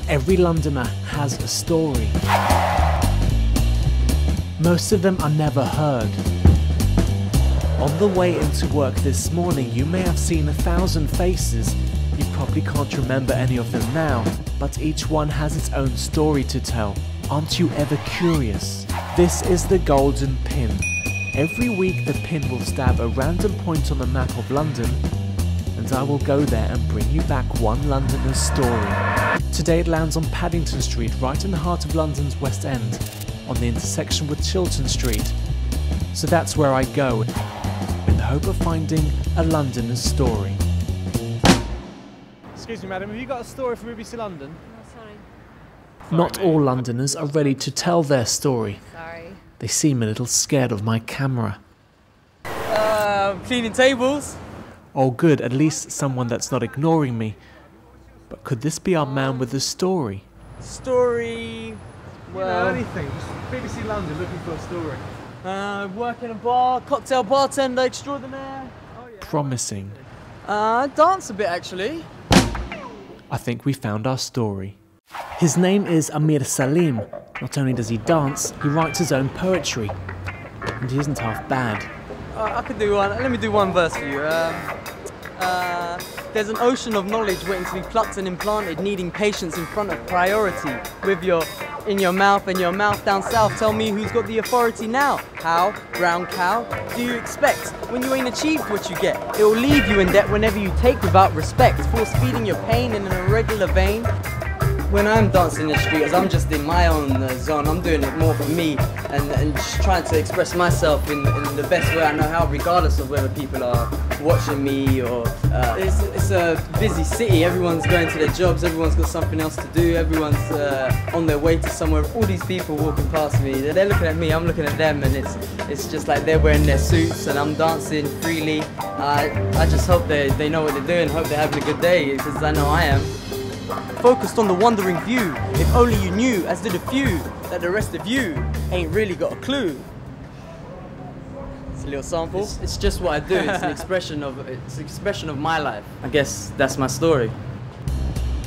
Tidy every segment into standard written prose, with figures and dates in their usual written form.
Every Londoner has a story. Most of them are never heard. On the way into work this morning, you may have seen 1,000 faces. You probably can't remember any of them now, but each one has its own story to tell. Aren't you ever curious? This is the Golden Pin. Every week the pin will stab a random point on the map of London, and I will go there and bring you back one Londoner's story. Today it lands on Paddington Street, right in the heart of London's West End, on the intersection with Chiltern Street. So that's where I go, in the hope of finding a Londoner's story. Excuse me, madam, have you got a story for BBC London? No, sorry. Not all Londoners are ready to tell their story. Sorry. They seem a little scared of my camera. Cleaning tables. Oh good, at least someone that's not ignoring me. But could this be our man with the story? Story. Well, Anything. Just BBC London looking for a story. Work in a bar, cocktail bartender extraordinaire. Oh, yeah. Promising. Dance a bit actually. I think we found our story. His name is Amir Salim. Not only does he dance, he writes his own poetry. And he isn't half bad. I could do one. Let me do one verse for you. There's an ocean of knowledge waiting to be plucked and implanted, needing patience in front of priority. With in your mouth and your mouth down south, tell me who's got the authority now? How? Brown cow? Do you expect? When you ain't achieved what you get, it will leave you in debt whenever you take without respect, force feeding your pain in an irregular vein. When I'm dancing in the street, as I'm just in my own zone, I'm doing it more for me and just trying to express myself in the best way I know how, regardless of whether people are watching me or... It's a busy city, everyone's going to their jobs, everyone's got something else to do, everyone's on their way to somewhere. All these people walking past me, they're looking at me, I'm looking at them, and it's just like they're wearing their suits and I'm dancing freely. I just hope they know what they're doing, hope they're having a good day, because I know I am. Focused on the wandering view, if only you knew, as did a few, that the rest of you ain't really got a clue. It's a little sample. It's just what I do. It's an expression of my life. I guess that's my story.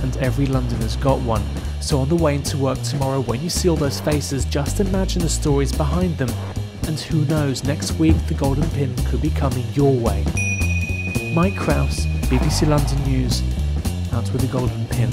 And every Londoner's got one. So on the way into work tomorrow, when you see all those faces, just imagine the stories behind them. And who knows, next week the Golden Pin could be coming your way. Mike Krause, BBC London News, out with the Golden Pin.